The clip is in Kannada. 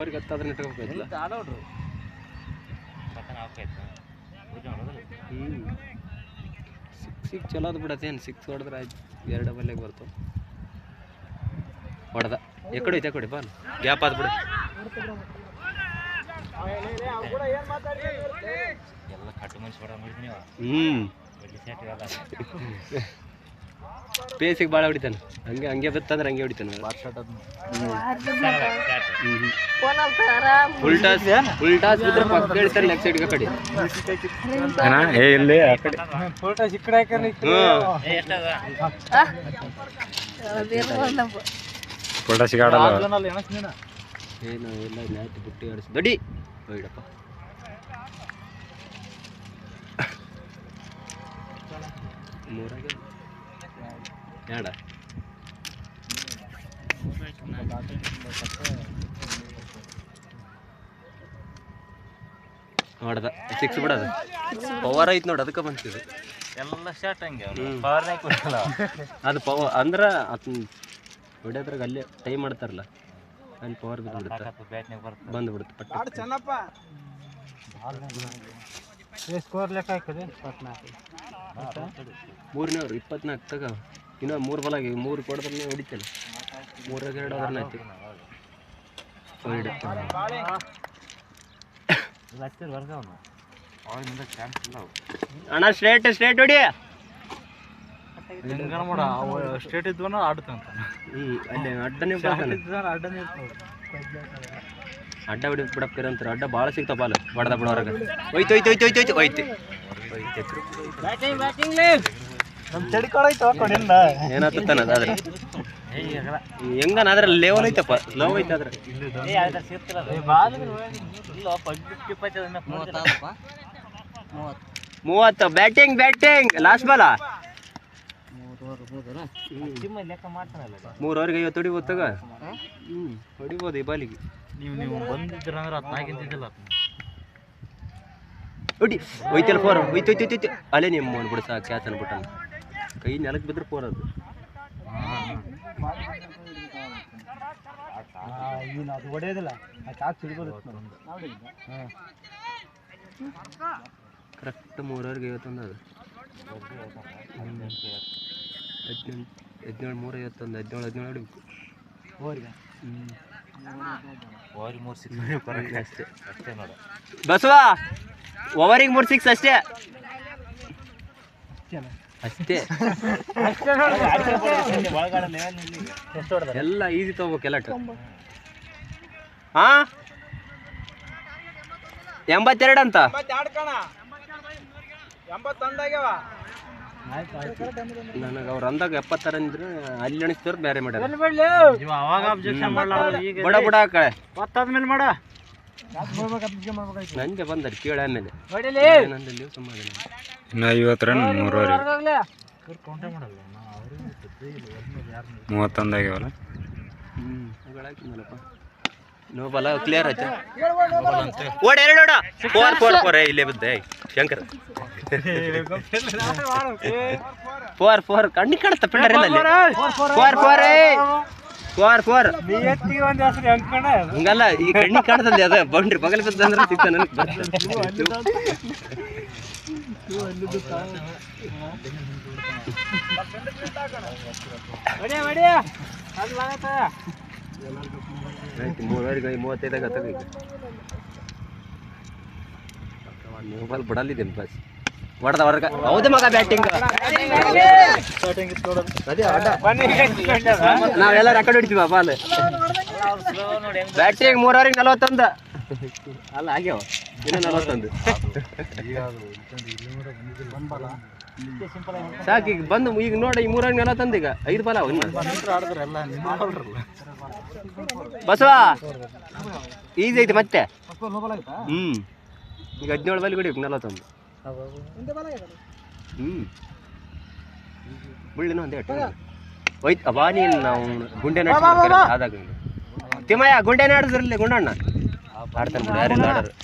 ಅವ್ರಿಗೆ ಹತ್ತಾದ್ರೆ ನೆಟ್ಕೋಬೇಕಲ್ಲ ಸಿಕ್ಸ್ ಚಲೋ ಅದು ಬಿಡತ್ತೇನು ಸಿಕ್ಸ್ ಹೊಡೆದ್ರೆ ಆಯ್ತು 2 ಡಬಲ್ಲಾಗಿ ಬರ್ತಾವೆ ಹೊಡೆದ ಎಕಡೆ ಐತೆ ಎಕಡೆ ಬಾಲ್ ಗ್ಯಾಪ್ ಆದ್ ಬಿಡು ಪೇಸಿಗೆ ಭಾಳ ಹೊಡಿತಾನೆ ಹಂಗೆ ಹಂಗೆ ಬತ್ತಂದ್ರೆ ಹಂಗೆ ಹೊಡಿತಾನೆ ಉಲ್ಟಾಸ್ ಬಿದ್ರೆ ಪಕ್ಕ ಹೇಳ್ತಾರೆ ಲೆಫ್ಟ್ ಸೈಡ್ಗೆ ಕಡೆ ಇಲ್ಲಿ ಆ ಕಡೆ ಏನು ಎಲ್ಲ ಮ್ಯಾಚ್ ಬುಟ್ಟಿ ಆಡಿಸ್ ದಡಿ ಹೋಯ್ಡಪ್ಪ ಮೂರಾಗೆ ಯಾಡ ಹೊಡೆದ ಸಿಕ್ಸ್ ಬಿಡೋದು ಪವರ್ ಐತಿ ನೋಡಿ ಅದಕ್ಕೆ ಬಂತಿದ್ದು ಎಲ್ಲ ಶಾರ್ಟ್ ಹಂಗೆ ಅದು ಪವರ್ ಅಂದ್ರೆ ಅದನ್ನ ಹೊಡೆಯೋದ್ರಾಗ ಅಲ್ಲೇ ಟೈಮ್ ಮಾಡ್ತಾರಲ್ಲ ಅಲ್ಲಿ ಪವರ್ ಬಂದ್ಬಿಡುತ್ತೆ ಪಟ್ಟ ಸ್ಕೋರ್ ಲೆಕ್ಕ ಹಾಕಿದೆ 3 24 ತಗ ಇನ್ನೂ 3 ಬಲ ಆಗಿ 3 ಕೊಡದ್ರೆ ಹೊಡಿತಲ್ಲ 3 2 ಆದ್ರೆ ಆಯ್ತು ಅಣ್ಣ ಸ್ಟ್ರೇಟ್ ಹೊಡಿ ಸ್ಟೇಟ್ ಇದ್ವನ ಆಡ್ತಂತ ಅಲ್ಲಿ ಅಡ್ಡನೇ ಅಡ್ಡ ಬಿಡಿ ಬಿಡಪ್ಪ ಅಂತಾರೆ ಅಡ್ಡ ಭಾಳ ಸಿಗ್ತಾವ ಬಾಲ್ ಹೊಡೆದ ಬಿಡೋರಾಗ ಹೋಯ್ತು ಏನಾಗ್ತಾನ ಅದಾದ್ರೆ ಹೆಂಗನ ಅದ್ರಲ್ಲಿ ಲೆವೆಲ್ ಐತಪ್ಪ ಲವ್ ಐತೆ ಅದ್ರ 30 ಬ್ಯಾಟಿಂಗ್ ಲಾಸ್ಟ್ ಬಾಲ 3 ಓವರ್ಗೆ 50 ಹೊಡಿಬೋದು ತಗ ಹೊಡಿಬೋದು ಈ ಬಾಲಿಗೆ ನೀವು ಬಂದಿದ್ರ ಅಂದ್ರೆ 14 ಇದ್ದಿಲ್ಲ ಹೊಡಿ ಹೋಯ್ತಲ್ಲ 4 ಹೋಯ್ತು ಅಲ್ಲೇ ನಿಮ್ಮ ಬಿಡು ಸಾಕು ಕ್ಯಾಚ್ ಅನ್ಬಿಟ್ಟ ಕೈ ನೆಲಕ್ಕೆ ಬಿದ್ರೆ 4 ಅದು ಅದು ಹೊಡೆಯೋದಿಲ್ಲ ಕರೆಕ್ಟ್ 3 ಓವರ್ಗೆ 51 ಅದು 17 3 51 17 ಹೊಡಿಬೇಕು ಅಷ್ಟೇ ಬಸವ ಓವರಿಗೆ 3 6 ಅಷ್ಟೇ ಎಲ್ಲ ಈಸಿ ತಗೋಬೇಕು ಎಲ್ಲ 82 ಅಂತ ನನಗೆ ಅವ್ರು ಅಂದಾಗ 76 ಅಂದ್ರೆ ಅಲ್ಲಿ ಅನಿಸ್ತಾರ ಬೇರೆ ಮಾಡ್ಯಾರ ಬಡ ಕಳೆ ಮತ್ತಾದ್ಮೇಲೆ ಮಾಡ ನಂಗೆ ಬಂದ ಕೇಳ ಆಮೇಲೆ 50 ರನ್ 3 31 ಆಗ್ಯಾವಲ್ಲ ನೋ ಬಲ ಕ್ಲಿಯರ್ ಆಯ್ತು ಓಡ 2 ಓಡ 4 ಇಲ್ಲೇ ಬಿದ್ದೆ ಶಂಕರ್ 4 ಕಣ್ಣಿ ಕಾಣುತ್ತ ಪಿಲ್ಲರ್ ಇಲ್ಲ 4 ಹಂಗಲ್ಲ ಈ ಕಣ್ಣಿ ಕಾಣ್ತದೆ ಅದ ಬೌಂಡ್ರಿ ಬಗಲ್ ಬಿದ್ದ ಅಂದ್ರೆ ಸಿಗ್ತ ನನಗೆ ಆಯ್ತು 3 ಓವರಿಗೆ 35 ಆಗತ್ತ ಈಗ ಮೊಬೈಲ್ ಬಿಡಲಿದ್ದೇನೆ ಬಸ್ ಹೊಡೆದ ಹೊರಗ ಹೌದು ಮಗ ಬ್ಯಾಟಿಂಗ್ ನಾವೆಲ್ಲ ರೆಕಾರ್ಡ್ ಹೊಡಿತೀವ ಬಾಲ್ ಬ್ಯಾಟಿಂಗ್ 3 ಓವರಿಗೆ 41 ಅಲ್ಲ ಆಗ್ಯಾವ ಇನ್ನೂ 41 ಸಾಕು ಈಗ ಬಂದು ಈಗ ನೋಡಿ ಈ 3 ಓವರಿಗೆ 41 ಈಗ 5 ಬಾಲ್ ಬಸವ ಈಸಿ ಐತಿ ಮತ್ತೆ ಈಗ 17 ಬಾಲ್ ಹೊಡಿ 41 ಬುಳ್ಳಿನ ಒಂದು ಹೋಯ್ತು ಅಬಾ ನೀನು ನಾವು ಗುಂಡೆ ಆದಾಗ ತಿಮ್ಮಯ್ಯ ಗುಂಡೆ ನಾಡಿದ್ರಲ್ಲಿ ಗುಂಡಣ್ಣ ಆಡ್ತಾನೆ ಬಿಡು ಯಾರೆಲ್ಲ ಆಡೋರು